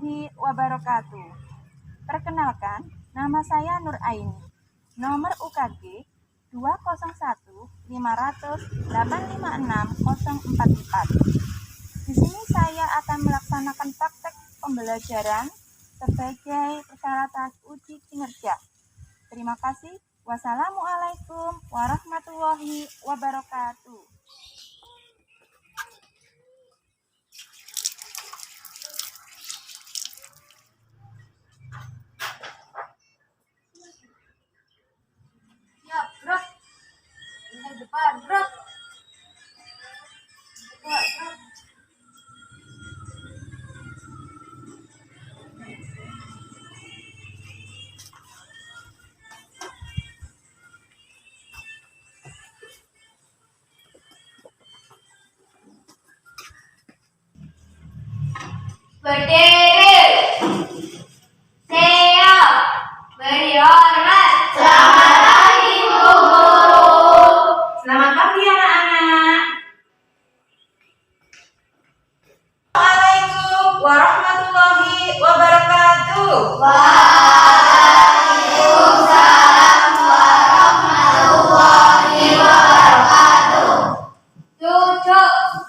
warahmatullahi wabarakatuh. Perkenalkan, nama saya Nur Aini. Nomor UKG 201-500-856-044. Di sini saya akan melaksanakan praktek pembelajaran sebagai persyaratan uji kinerja. Terima kasih. Wassalamualaikum warahmatullahi wabarakatuh. Gerak. Ini depan, gerak. Gerak. Berdiri. Siap. Beri hormat. Selamat pagi, Bu Guru. Selamat pagi anak-anak. Assalamualaikum warahmatullahi wabarakatuh. Waalaikumsalam warahmatullahi wabarakatuh. Duduk.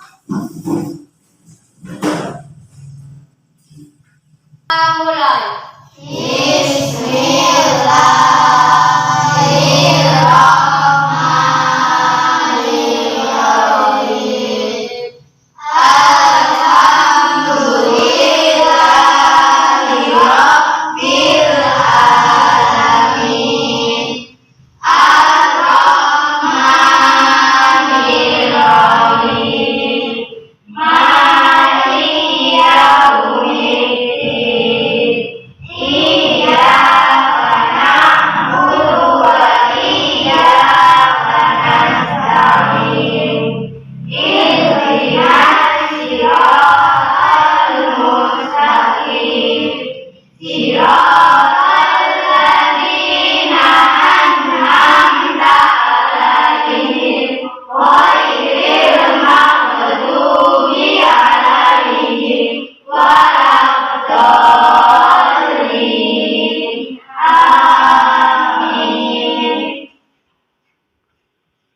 Mulai.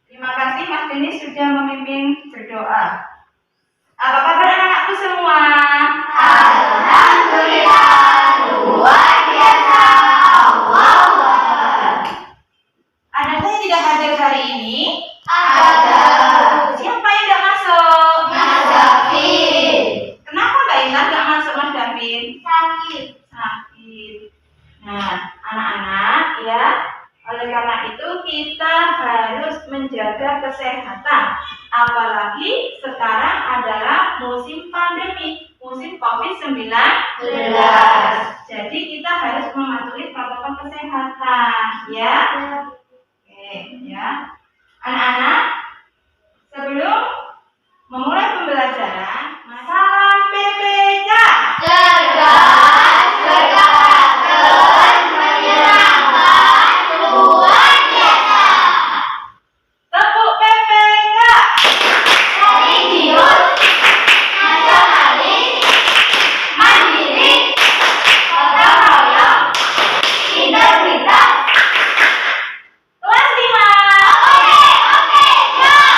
Terima kasih Mas Denis sudah memimpin berdoa. Apa kabar anak-anakku semua? Alhamdulillah, luar biasa. Allahu Akbar. Ada yang tidak hadir hari ini? Ada. Siapa yang tidak masuk? Mas David. Kenapa Mbak Intan tidak masuk Mas David? Sakit. Sakit. Nah, anak-anak ya, oleh karena itu kita harus menjaga kesehatan. Apalagi sekarang adalah musim pandemi, musim COVID-19. Jadi kita harus mematuhi protokol kesehatan, ya. Oke, ya. Anak-anak, sebelum memulai pembelajaran, salam PPK. Cerdas, berkata keren, menyenangkan, luar biasa. Tepuk PPK. Religius, nasionalis, mandiri, gotong royong, integritas. Kelas 5. Oke, Jos.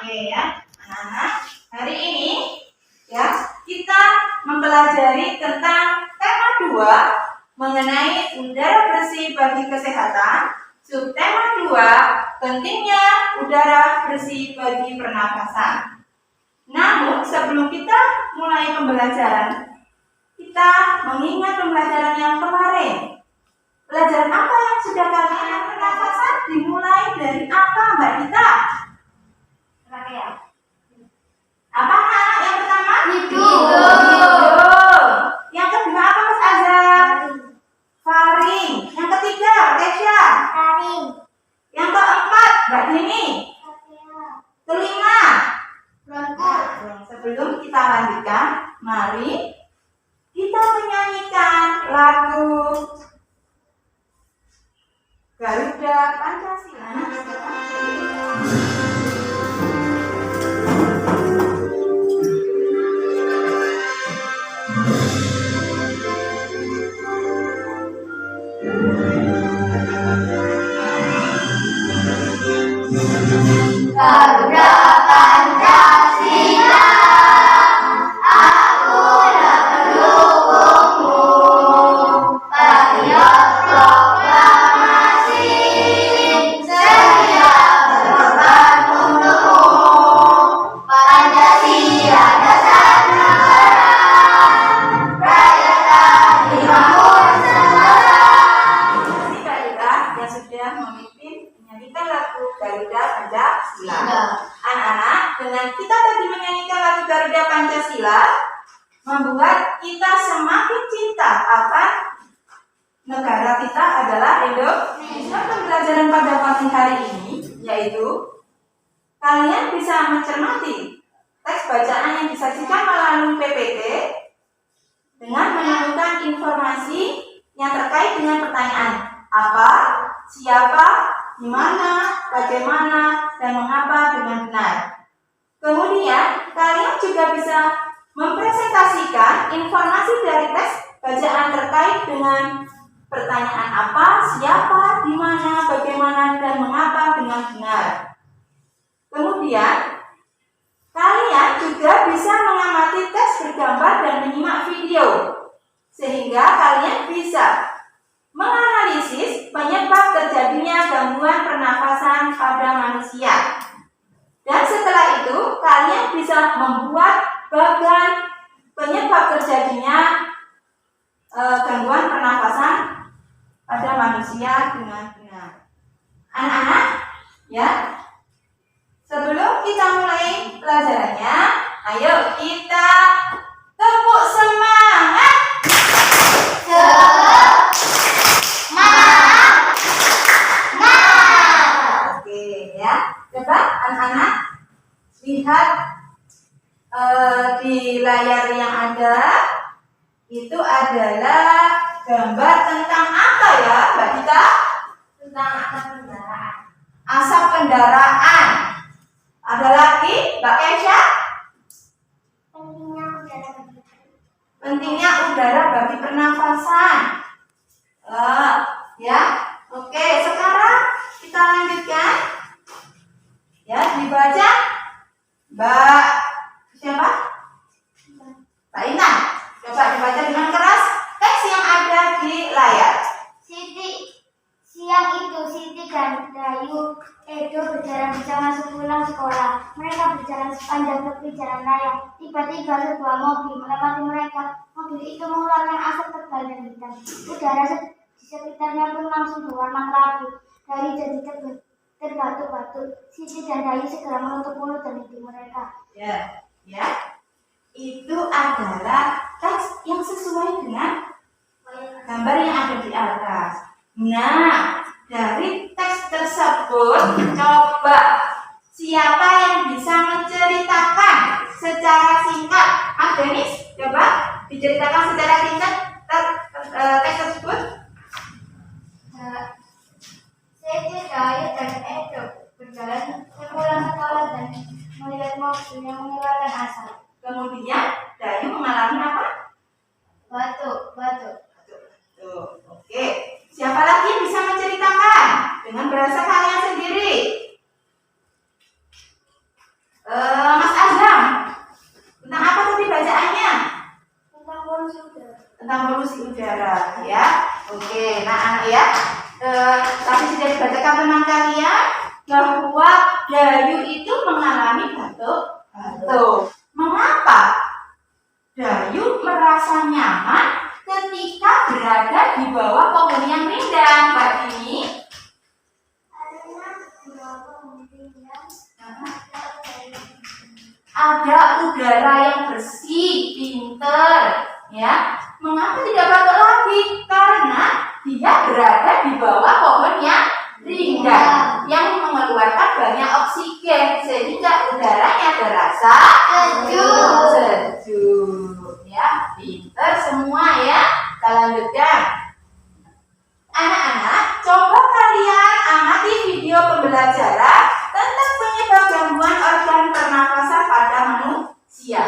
Oke ya, anak-anak. Hari ini ya kita mempelajari tentang tema 2 mengenai udara bersih bagi kesehatan. Subtema 2, pentingnya udara bersih bagi pernapasan. Namun sebelum kita mulai pembelajaran, kita mengingat pembelajaran yang kemarin. Pelajaran apa yang sudah kalian pernapasan dimulai dari apa Mbak Dita? Apa anak yang pertama? Hidung. Yang kedua apa Mas Azhar? Faring. Yang ketiga Kesha. Yang keempat Mbak Dini. Kelima. Sebelum kita lanjutkan, mari kita menyanyikan lagu Garuda Pancasila. Pancasila membuat kita semakin cinta akan negara kita adalah Indonesia. Pembelajaran pada pagi hari ini yaitu kalian bisa mencermati teks bacaan yang disajikan melalui PPT dengan menemukan informasi yang terkait dengan pertanyaan apa, siapa, di mana, bagaimana, dan mengapa dengan benar. Kemudian, kalian juga bisa mempresentasikan informasi dari teks bacaan terkait dengan pertanyaan apa, siapa, di mana, bagaimana, dan mengapa dengan benar. Kemudian, kalian juga bisa mengamati teks bergambar dan menyimak video, sehingga kalian bisa menganalisis penyebab terjadinya gangguan pernafasan pada manusia. Dan setelah itu, kalian bisa membuat bagan penyebab terjadinya gangguan pernafasan pada manusia dengan benar. Anak-anak, ya. Sebelum kita mulai pelajarannya, ayo kita tepuk semangat. Oke, ya. Coba anak-anak lihat di layar yang ada itu adalah gambar tentang apa ya, Mbak Dita? Tentang asap kendaraan. Asap kendaraan. Ada lagi, Mbak Kesha? Pentingnya udara bagi pernafasan. Ya, oke. Sekarang kita lanjutkan. Ya, dibaca. Mbak siapa? Mbak Intan. Coba dibaca dengan keras teks yang ada di layar. Siang itu Siti dan Dayu Edo berjalan bersama sepulang sekolah. Mereka berjalan sepanjang tepi jalan raya. Tiba-tiba sebuah mobil melewati mereka. Mobil itu mengeluarkan asap tebal dan hitam. Udara di sekitarnya pun langsung berwarna kelabu. Dayu jadi terbatu-batu. Siti dan Dayu segera menutup mulut dan hidung mereka. Ya. Itu adalah teks yang sesuai dengan gambar yang ada di atas. Nah, dari teks tersebut, coba siapa yang bisa menceritakan secara singkat? Denis, coba diceritakan secara singkat teks tersebut. Siti, Dayu, dan Edo berjalan sepulang sekolah dan melihat mobil yang mengeluarkan asap. Kemudian Dayu mengalami apa? Batuk. Tuh, oke. Siapa lagi yang bisa menceritakan dengan bahasa kalian sendiri? Mas Azam, tentang apa tadi bacaannya? Tentang polusi udara, ya. Oke, nah anak ya. Tadi sudah dibacakan teman kalian bahwa Dayu itu mengalami batuk. Mengapa Dayu merasa nyaman ketika berada di bawah pohon yang rindang, Mbak Dini? Ada udara yang bersih, pinter, ya. Mengapa tidak batuk lagi? Karena dia berada di bawah pohon yang rindang, yang mengeluarkan banyak oksigen sehingga udaranya terasa sejuk, ya. Pinter semua ya. Kita lanjutkan. Anak-anak, coba kalian amati video pembelajaran tentang penyebab gangguan organ pernafasan pada manusia.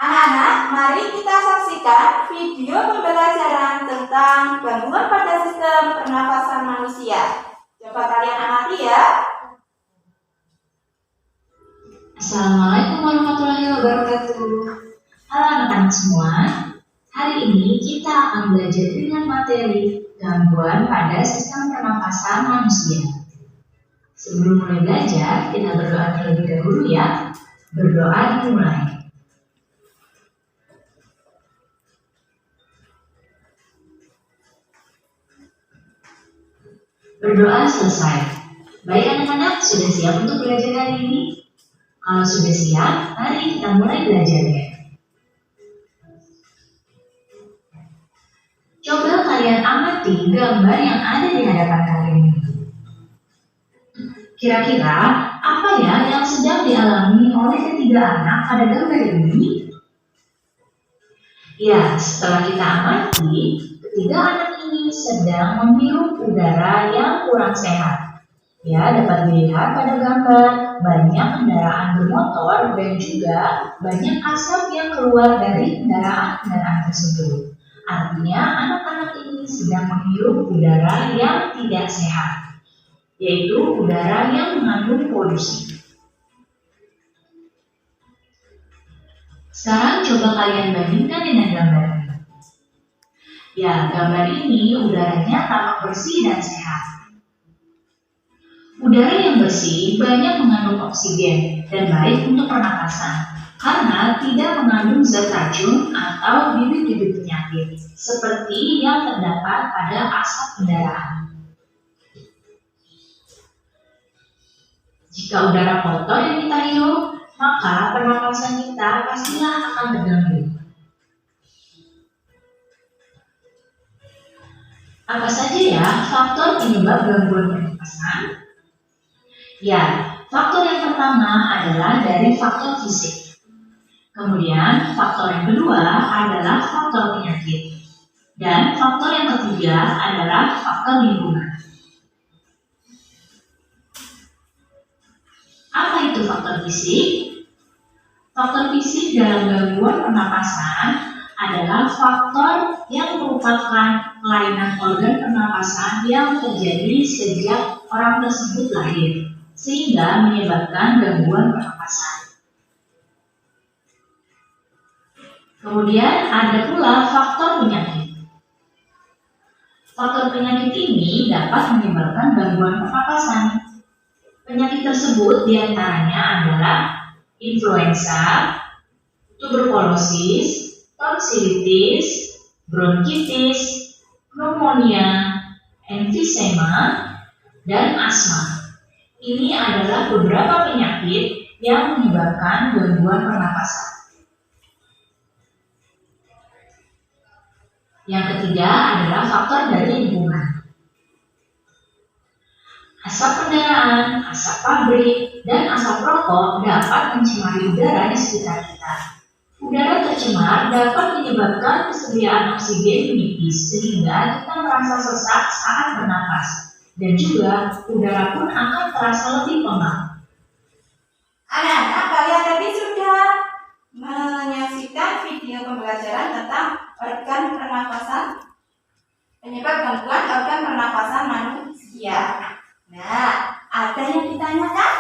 Anak-anak, mari kita saksikan video pembelajaran tentang gangguan pada sistem pernafasan manusia. Coba kalian amati ya. Assalamualaikum warahmatullahi wabarakatuh. Halo anak-anak semua. Hari ini kita akan belajar dengan materi gangguan pada sistem pernapasan manusia. Sebelum mulai belajar, kita berdoa terlebih dahulu ya. Berdoa dimulai. Berdoa selesai. Baik anak-anak, sudah siap untuk belajar hari ini? Kalau sudah siap, mari kita mulai belajarnya. Coba kalian amati gambar yang ada di hadapan kalian ini. Kira-kira apa ya yang sedang dialami oleh ketiga anak pada gambar ini? Ya, setelah kita amati, ketiga anak ini sedang menghirup udara yang kurang sehat. Ya, dapat dilihat pada gambar banyak kendaraan bermotor dan juga banyak asap yang keluar dari kendaraan-kendaraan tersebut. Artinya, anak-anak ini sedang menghirup udara yang tidak sehat, yaitu udara yang mengandung polusi. Sekarang coba kalian bandingkan dengan gambar ini. Ya, gambar ini udaranya tampak bersih dan sehat. Udara yang bersih banyak mengandung oksigen dan baik untuk pernapasan karena tidak mengandung zat racun atau bibit-bibit penyakit seperti yang terdapat pada asap kendaraan. Jika udara kotor yang kita hirup, maka pernapasan kita pastilah akan terganggu. Apa saja ya faktor penyebab gangguan pernapasan? Ya, faktor yang pertama adalah dari faktor fisik. Kemudian, faktor yang kedua adalah faktor penyakit. Dan faktor yang ketiga adalah faktor lingkungan. Apa itu faktor fisik? Faktor fisik dalam gangguan pernapasan adalah faktor yang merupakan kelainan organ pernapasan yang terjadi sejak orang tersebut lahir, sehingga menyebabkan gangguan pernapasan. Kemudian ada pula faktor penyakit. Faktor penyakit ini dapat menyebabkan gangguan pernapasan. Penyakit tersebut diantaranya adalah influenza, tuberkulosis, tonsilitis, bronkitis, pneumonia, emfisema, dan asma. Ini adalah beberapa penyakit yang menyebabkan gangguan pernapasan. Yang ketiga adalah faktor dari lingkungan. Asap kendaraan, asap pabrik, dan asap rokok dapat mencemari udara di sekitar kita. Udara tercemar dapat menyebabkan kesediaan oksigen menipis sehingga kita merasa sesak saat bernapas. Dan juga udara pun akan terasa lebih pengap. Anak-anak, kalian tadi sudah menyaksikan video pembelajaran tentang organ pernapasan, penyebab gangguan organ pernapasan manusia. Nah, ada yang ditanyakan?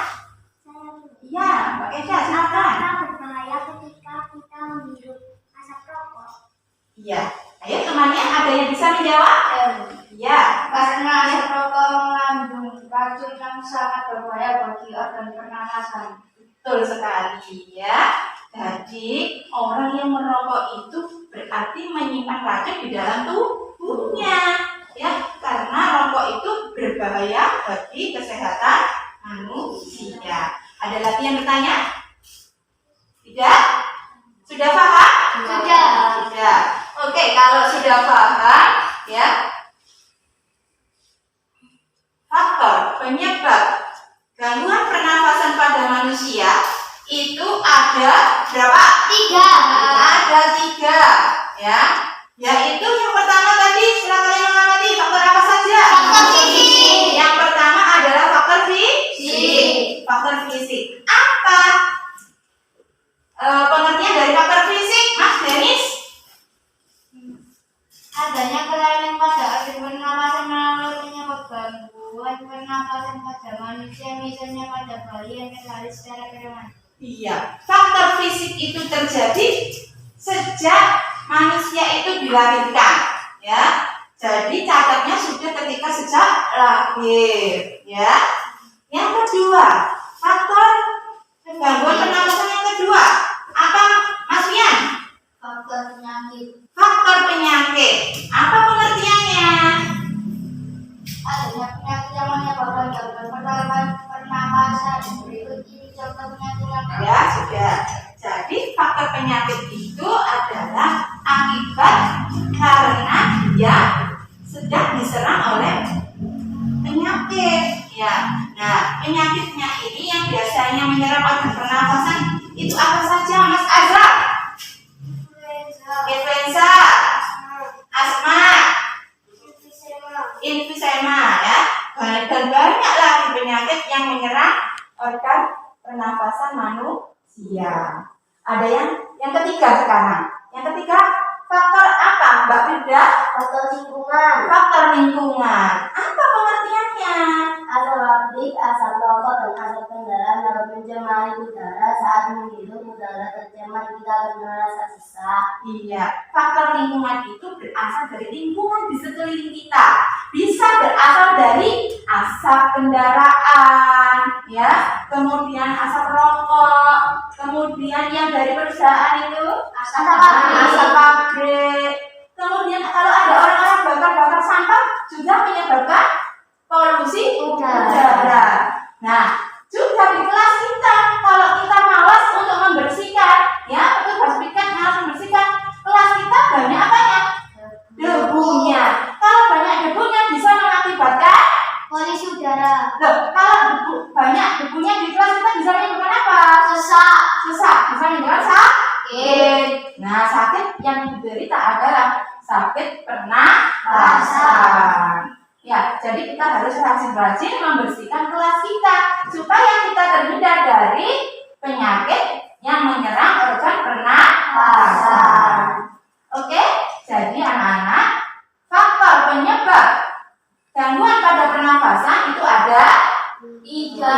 Iya, Mbak Eda, silakan. Apa berbahaya ketika kita menghirup asap rokok? Iya, ayo temannya ada yang bisa menjawab? Iya, Karena asap rokok mengandung racun yang sangat berbahaya bagi organ pernapasan. betul sekali ya. Jadi orang yang merokok itu berarti menyimpan racun di dalam tubuhnya, ya, karena rokok itu berbahaya bagi kesehatan manusia. Ada lagi yang bertanya? Tidak? Sudah paham? Sudah. Sudah. Oke, kalau sudah paham, ya. Faktor penyebab gangguan pernafasan pada manusia itu ada berapa? 3. Ada 3, ya. Yaitu yang pertama tadi, setelah kalian mengamati faktor apa saja? Faktor fisik. Yang pertama adalah faktor fisik. Faktor fisik. Apa pengertian dari faktor fisik, Mas Denis? Adanya kelainan pada organ pernapasan melalui penyebab gangguan pernapasan pada manusia, misalnya pada bayi yang terlahir secara prematur. Iya, faktor fisik itu terjadi sejak manusia itu dilahirkan, ya. Jadi catatnya sudah ketika sejak lahir, ya. Yang kedua, faktor gangguan pernapasan yang kedua, apa, Mas Fian? Faktor penyakit. Faktor penyakit. Apa pengertiannya? Adanya penyakit yang menyebabkan gangguan pernapasan. Berikut ini contoh penyakit yang yang sedang diserang oleh penyakit. Ya, nah penyakitnya ini yang biasanya menyerang organ pernafasan itu apa saja, Mas Azra? Influenza, asma, emfisema, ya. Dan banyak lagi penyakit yang menyerang organ pernafasan manusia. Ada yang ketiga sekarang. Yang ketiga, faktor apa, Mbak Firda? Faktor lingkungan. Faktor lingkungan. Apa pengertiannya? Asap pabrik, asap rokok, dan asap kendaraan dapat mencemari udara. Saat menghirup udara tercemar, kita akan merasa sesak. Iya, faktor lingkungan itu berasal dari lingkungan di sekeliling kita. Bisa berasal dari asap kendaraan, ya, kemudian asap rokok, kemudian yang dari perusahaan itu asap pabrik. Kemudian kalau ada orang-orang bakar-bakar sampah juga menyebabkan polusi udara. Nah, juga di kelas kita, kalau kita malas untuk membersihkan, ya, petugas piket malas membersihkan, kelas kita banyak apanya? Debunya. Kalau banyak debunya bisa mengakibatkan Polusi udara. loh, kalau banyak debunya di kelas kita bisa menyebabkan apa? Sesak. Sesak, bisa menyebabkan sakit. Nah, sakit yang diderita adalah sakit pernafasan. Ya, jadi kita harus rajin-rajin membersihkan kelas kita supaya kita terhindar dari penyakit yang menyerang organ pernafasan. Oke, jadi anak-anak, faktor penyebab gangguan pada pernafasan itu ada tiga.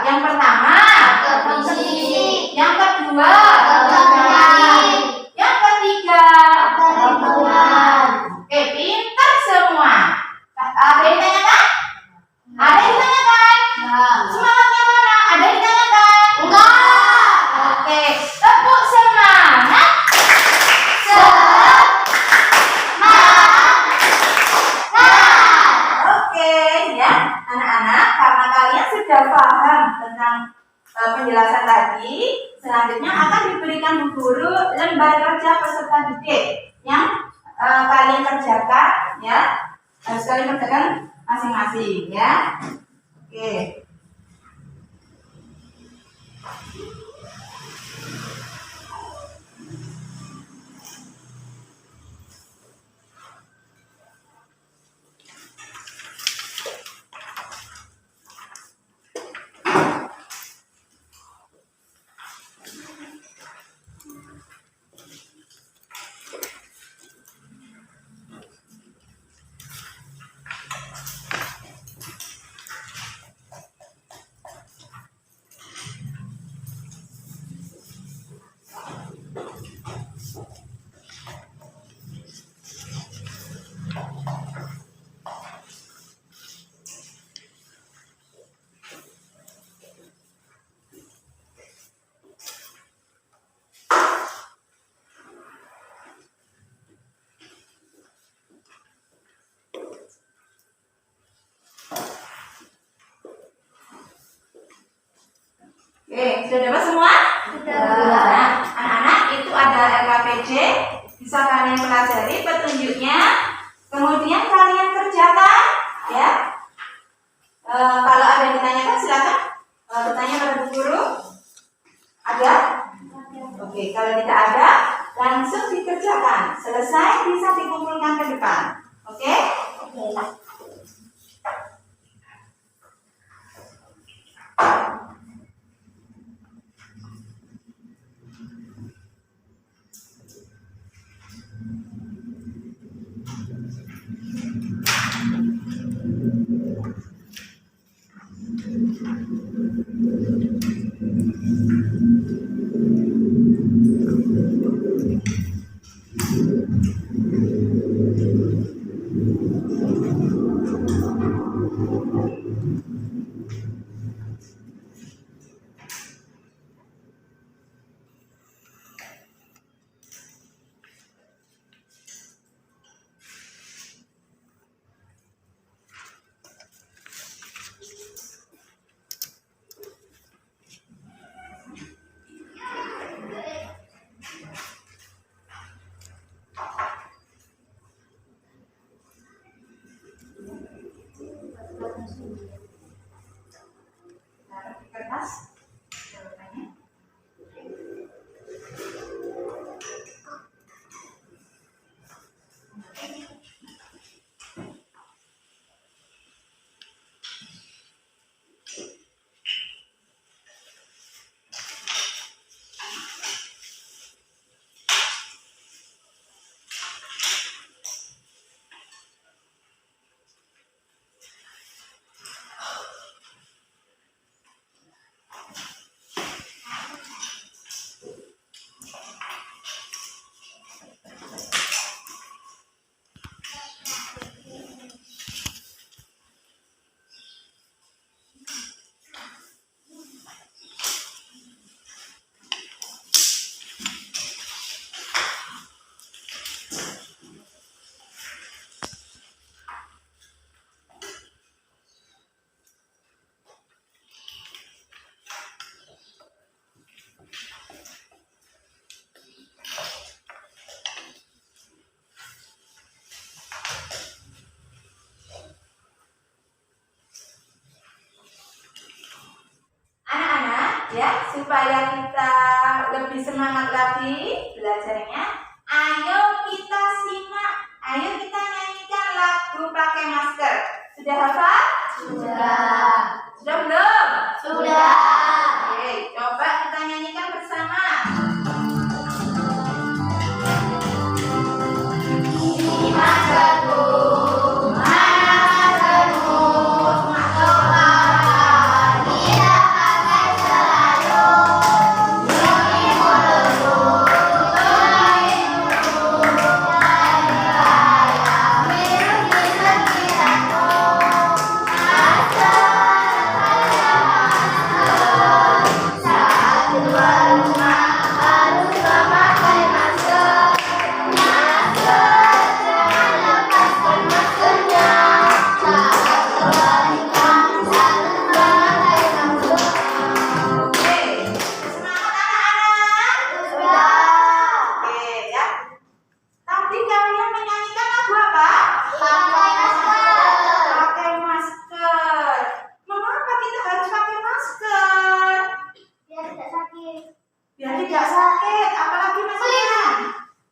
Yang pertama, Terfungsi. yang kedua, Terpenyakit. yang ketiga. Terlingkungan. Oke, pintar semua. Ada yang ditanyakan? Ada yang ditanyakan? Semangatnya mana? Ada yang ditanyakan? Enggak. Oke, tepuk semangat. Oke, ya, anak-anak, karena kalian sudah paham tentang penjelasan tadi, selanjutnya akan diberikan Bu Guru lembar kerja peserta didik yang kalian kerjakan, ya. Harus kalian kerjakan masing-masing, ya. Oke. Oke, sudah dapat semua? Sudah. Nah, anak-anak, itu ada LKPJ, bisa kalian pelajari petunjuknya, kemudian kalian kerjakan, ya. Kalau ada yang ditanyakan silakan bertanya pada Bu Guru. Ada? Oke, kalau tidak ada, langsung dikerjakan. Selesai bisa dikumpulkan ke depan. Oke? Taruh di kertas jawabannya. Ya, supaya kita lebih semangat lagi belajarnya, ayo kita simak, ayo kita nyanyikan lagu pakai masker. Sudah hafal? Sudah. Sudah belum? Sudah. Oke, coba kita nyanyikan bersama. Ini maskerku, mana maskermu? Coba tidak pakai selalu. Tutupi mulutku, tutupi mulutku. Dari bahaya virus di sekitarku. Masker, saat keluar rumah harus memakai masker. Jangan lepaskan maskernya. Saat keluar harus memakai masker. Oke, semangat anak-anak. Sudah. Oke, ya. Tadi kalian menyanyikan lagu apa? Pakai masker. Pakai masker. Mengapa kita harus pakai masker? Biar tidak sakit. Biar tidak sakit, apalagi maksudnya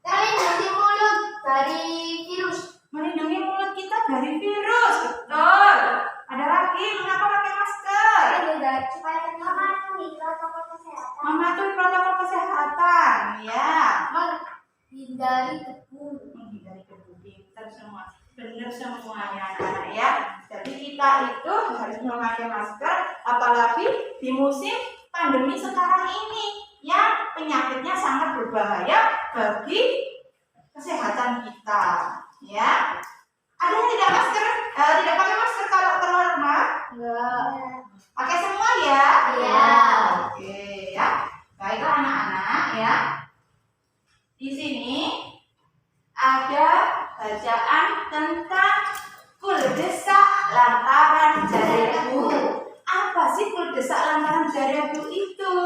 Melindungi mulut dari virus. melindungi mulut kita dari virus. Betul. Ada lagi, mengapa pakai masker? Supaya kita mematuhi protokol kesehatan. Mematuhi protokol kesehatan. Ya. Menghindari debu. Menghindari debu. Pintar semua. Benar semuanya anak-anak ya. Jadi kita itu harus memakai masker, apalagi di musim pandemi sekarang ini yang penyakitnya sangat berbahaya bagi kesehatan kita. Ya. Ada yang tidak masker, tidak pakai masker kalau keluar rumah? Enggak. Pakai semua ya? Iya. Oke ya. Baiklah anak-anak ya. Di sini ada bacaan tentang kuldesak lantaran Jarebu. Apa sih kuldesak lantaran Jarebu itu?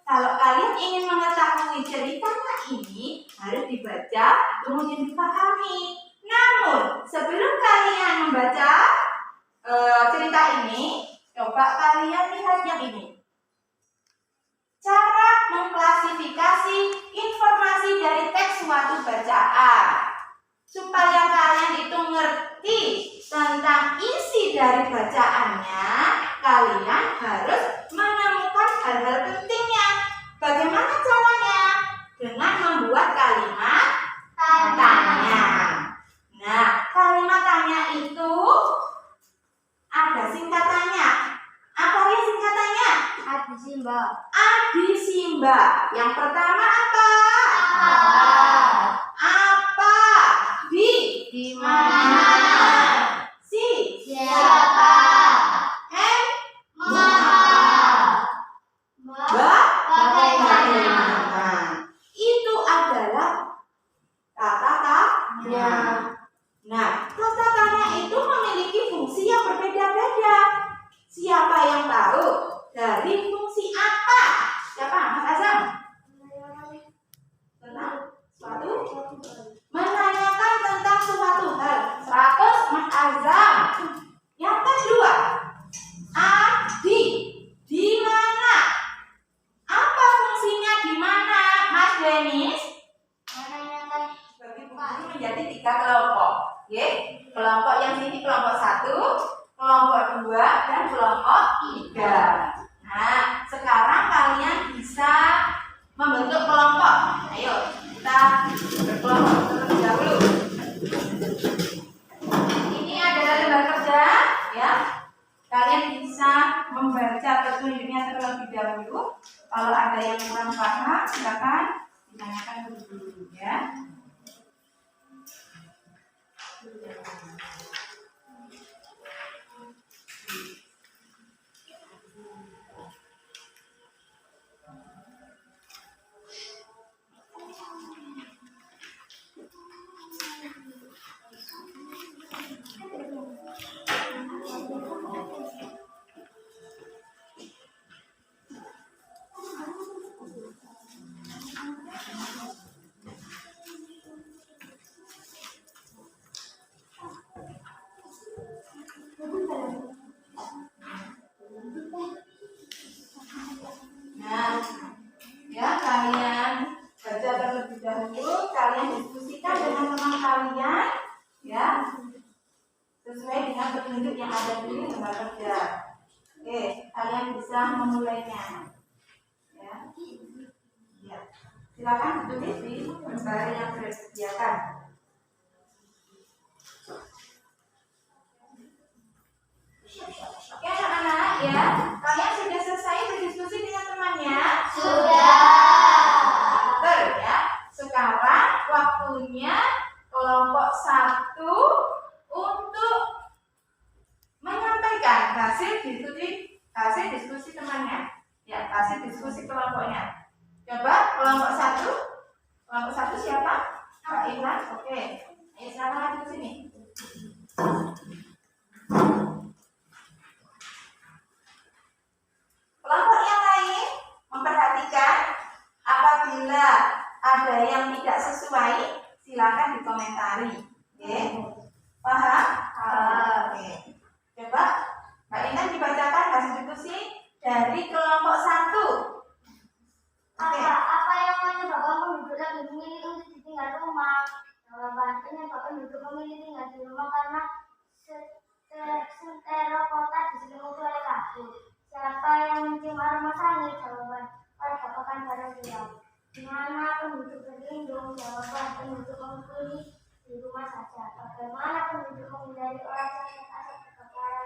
Kalau kalian ingin mengetahui ceritanya ini harus dibaca kemudian dipahami. Namun sebelum kalian membaca cerita ini, coba kalian lihat yang ini. Cara mengklasifikasi informasi dari teks suatu bacaan. Supaya kalian itu ngerti tentang isi dari bacaannya, kalian harus menemukan hal-hal pentingnya. Bagaimana caranya? Dengan membuat kalimat tanya. Nah, kalimat tanya itu ada singkatannya. Apa ya singkatannya? Adisimba. Adisimba. Yang pertama apa? Apa? Di mana? Si. Siapa? Bagaimana? Itu adalah kata tanya. Nah, kata tanya itu memiliki fungsi yang berbeda-beda. Siapa yang tahu dari fungsi apa? Siapa? Mas Azam? Tentang suatu? Menanyakan tentang suatu hal. 100 Mas Azam. Yang kedua, kelompok. Ya, kelompok yang sini kelompok 1, kelompok 2, dan kelompok 3. Nah, sekarang kalian bisa membentuk kelompok. Ayo, kita berkelompok terlebih dahulu. Ini adalah lembar kerja, ya. Kalian bisa membaca petunjuknya terlebih dahulu. Kalau ada yang kurang paham, silakan ditanyakan dulu, ya. Nah, ya kalian baca terlebih dahulu, kalian diskusikan dengan teman kalian, ya, sesuai dengan petunjuk yang ada di lembar kerja. Oke, kalian bisa memulainya, ya. Ya, silakan ditulis di lembar yang sudah disediakan. Oke anak-anak, ya, kalian sudah selesai berdiskusi dengan temannya? Betul, ya. Sekarang waktunya kelompok 1 untuk menyampaikan hasil diskusi temannya. Ya, hasil diskusi kelompoknya. Coba kelompok 1. Kelompok 1 siapa? Kak Ikhlas. Oke. Ayo silakan lagi ke sini. Kelompok yang lain memperhatikan apabila ada yang tidak sesuai, silakan dikomentari. Oke, paham? Oke. Coba Mbak Intan dibacakan hasil diskusi dari kelompok 1. Oke. Apa yang menyebabkan penduduk lebih memilih untuk tinggal rumah? Jawaban penyebab penduduk memilih tinggal di rumah karena sentero kota diselimuti oleh kabut. Siapa yang mencium aroma sangit? Jawaban warga Pekanbaru Riau. Di mana penduduk berlindung? Jawaban penduduk memilih di rumah saja. Bagaimana penduduk menghindari orang sakit asap kebakaran?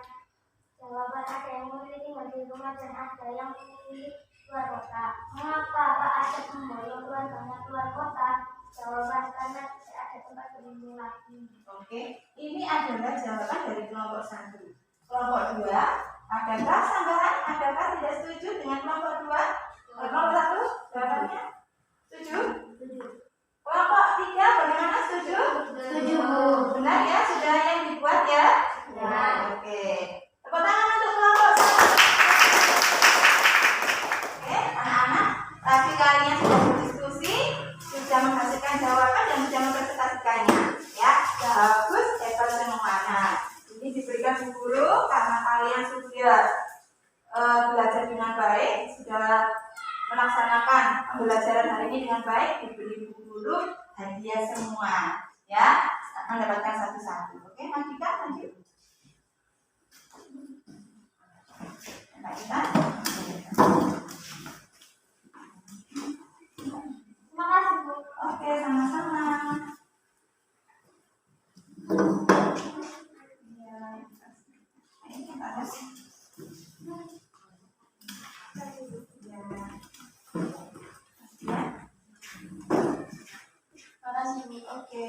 Jawaban ada yang memilih tinggal di rumah dan ada yang memilih luar kota. Mengapa Pak Asep memboyong keluarganya keluar kota? Jawaban karena tidak ada tempat berlindung lagi. Oke, ini adalah jawaban dari kelompok 1. Kelompok 2, adakah sanggahan? Adakah tidak setuju dengan kelompok 2? Kelompok 1, jawabannya setuju? Kelompok 3, bagaimana, setuju? Setuju. Benar ya, sudah yang dibuat ya? Ya. Oke, tepuk tangan untuk kelompok 1. Oke, anak-anak, tadi kalian sudah berdiskusi, sudah menghasilkan jawaban dan sudah mempresentasikannya, ya. Bagus, hebat semuanya. Ini diberikan Bu Guru karena kalian sudah belajar dengan baik, sudah melaksanakan pembelajaran hari ini dengan baik, diberi Bu Guru hadiah semua, ya. Akan mendapatkan satu-satu. Oke, Mas Dika, lanjut. Mbak Dika. Terima kasih, Bu. Oke, sama-sama. Makasih, Bu. Oke.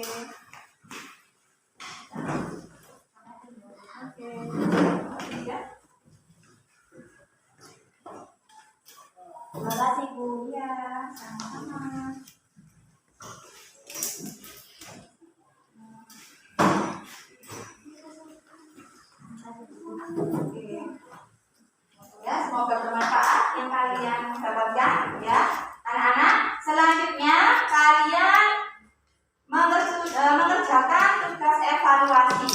Oke. Ya. Terima kasih, Bu. Ya, sama-sama. Oke. Ya, semoga bermanfaat yang kalian dapatkan, ya. Anak-anak, selanjutnya kalian mengerjakan tugas evaluasi.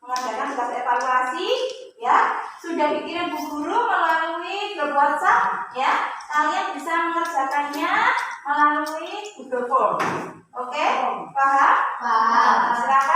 Mengerjakan tugas evaluasi, ya. Sudah dikirim Bu Guru melalui grup WhatsApp, ya. Kalian bisa mengerjakannya melalui Google Form. Oke? Paham? Paham. Silakan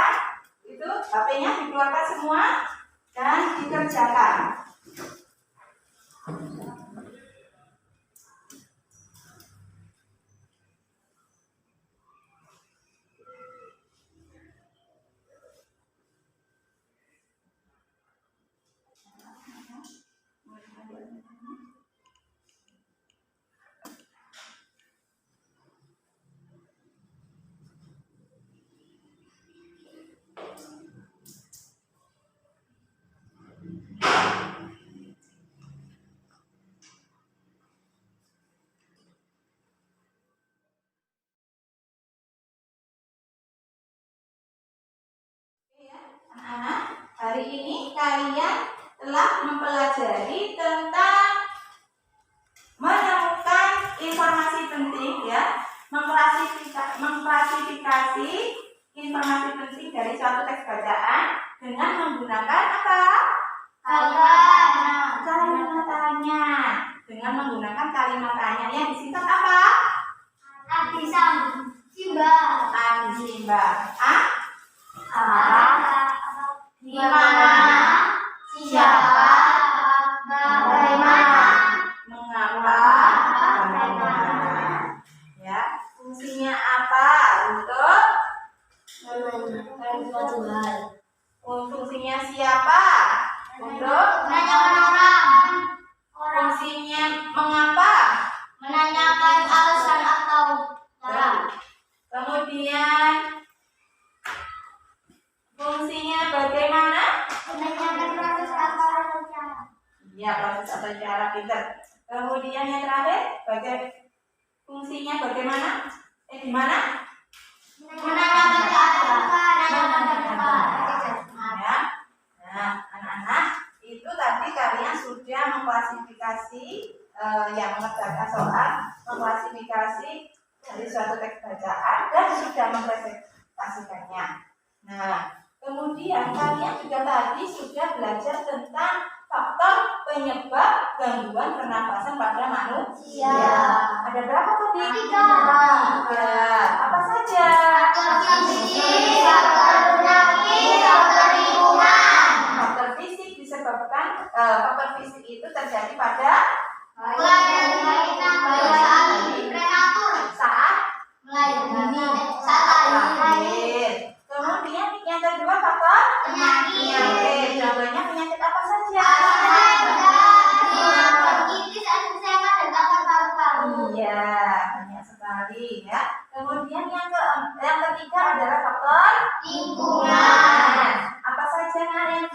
hari ini kalian telah mempelajari tentang menemukan informasi penting ya, mengklasifikasi informasi penting dari suatu teks bacaan dengan menggunakan apa? Kalimat tanya. Dengan menggunakan kalimat tanya yang disingkat apa? Simba. Di mana? Siapa? Bagaimana? Mengapa? Bagaimana? Ya, fungsinya apa? Untuk fungsinya siapa? Untuk menanyakan orang. fungsinya mengapa? Menanyakan alasan atau cara. Kemudian fungsinya bagaimana? Menanyakan proses atau cara. Ya, proses atau cara pintar. Kemudian yang terakhir, fungsinya bagaimana? Di mana? Menanyakan Ya. Nah, anak-anak, itu tadi kalian sudah mengklasifikasi, mengerjakan soal mengklasifikasi dari suatu teks bacaan dan sudah mempresentasikannya. Nah, kemudian kalian juga tadi sudah belajar tentang faktor penyebab gangguan pernafasan pada manusia. Ada berapa tadi? 3. Apa saja? Faktor fisik disebabkan faktor fisik itu terjadi pada saat lahir. Kemudian yang kedua faktor penyakit. Contohnya penyakit apa saja? Iya, banyak sekali ya. Kemudian yang ketiga adalah faktor lingkungan. Apa saja yang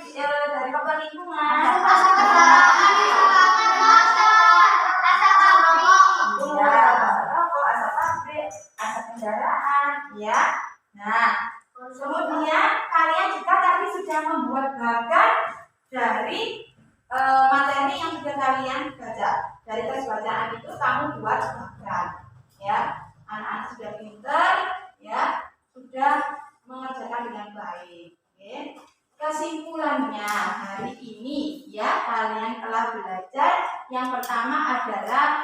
dari faktor lingkungan? Ya, asap rokok, asap pabrik, asap kendaraan, ya. Nah, kemudian kalian juga tadi sudah membuat bagan dari materi yang sudah kalian baca. Dari tes bacaan itu kamu buat bagan, ya. Anak-anak sudah pintar, ya, sudah mengerjakan dengan baik. Oke. Kesimpulannya hari ini, ya, kalian telah belajar. Yang pertama adalah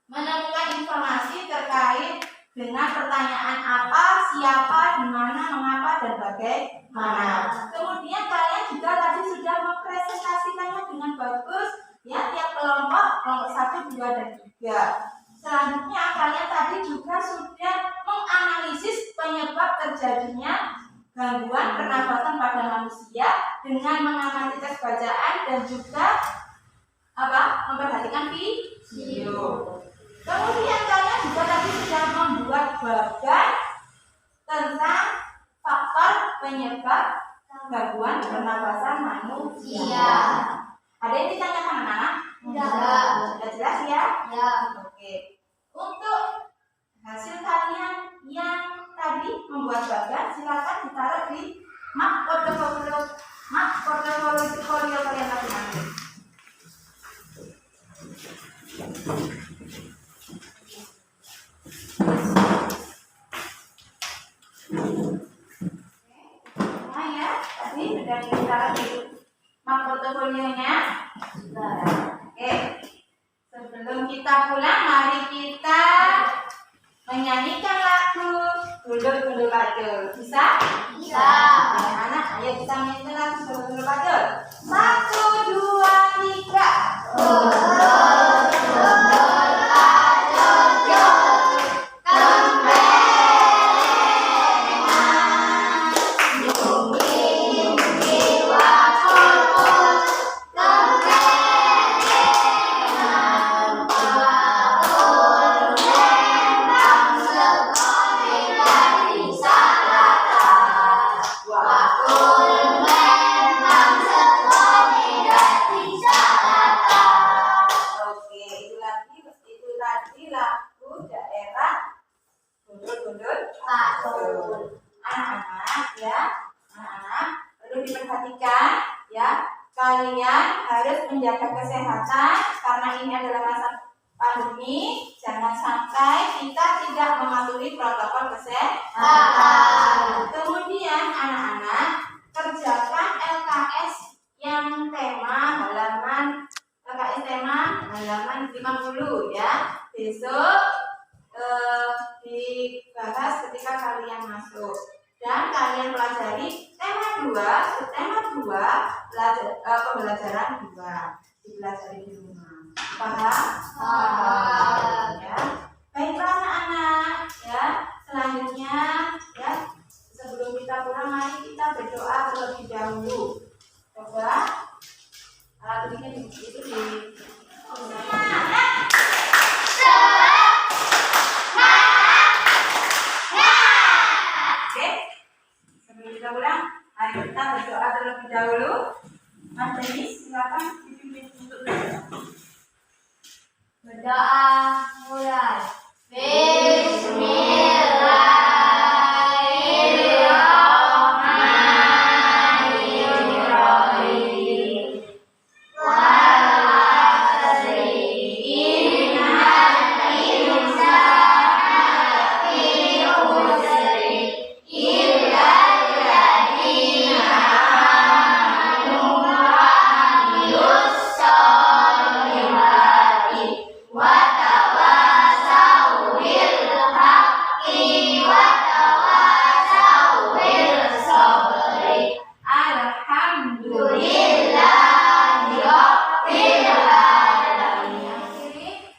menemukan informasi terkait dengan pertanyaan apa, siapa, di mana, mengapa, dan bagaimana. Kemudian kalian juga tadi sudah mempresentasikannya dengan bagus, ya, tiap kelompok 1, 2, dan 3. Selanjutnya kalian tadi juga sudah menganalisis penyebab terjadinya gangguan pernafasan pada manusia dengan mengamati tes bacaan dan juga memperhatikan video. Kemudian kalian juga tadi sudah membuat bagan tentang faktor penyebab gangguan pernafasan manusia. Ada yang ditanyakan anak-anak? Sudah jelas ya? Ya. Oke. Untuk hasil kalian yang tadi membuat bagan, silakan ditaruh di map portofolio kalian masing-masing. Nah ya, tadi sudah ditaruh di map portofolionya. Oke. Sebelum kita pulang, mari kita menyanyikan lagu Gundul-Gundul Pacul. Bisa? Bisa. Anak-anak, ayo kita menyanyikan lagu Gundul-Gundul Pacul. 1, 2, 3. Wakul memang diperhatikan ya. Kalian harus menjaga kesehatan karena ini adalah masa pandemi. Jangan sampai kita tidak mematuhi protokol kesehatan. Kemudian anak-anak kerjakan LKS yang tema halaman 50 ya. Besok dibahas ketika kalian masuk dan kalian pelajari tema 2 pembelajaran 2 dipelajari di rumah. Paham? Ya. Baiklah anak-anak ya. Selanjutnya ya, sebelum kita pulang mari kita berdoa terlebih dahulu. Coba alat ini itu di kita ulang, mari kita berdoa terlebih dahulu. Mas Denis, silakan dipimpin untuk berdoa. Berdoa mulai.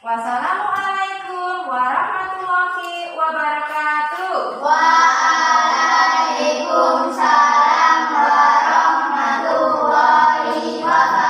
Wassalamualaikum warahmatullahi wabarakatuh. Waalaikumsalam warahmatullahi wabarakatuh.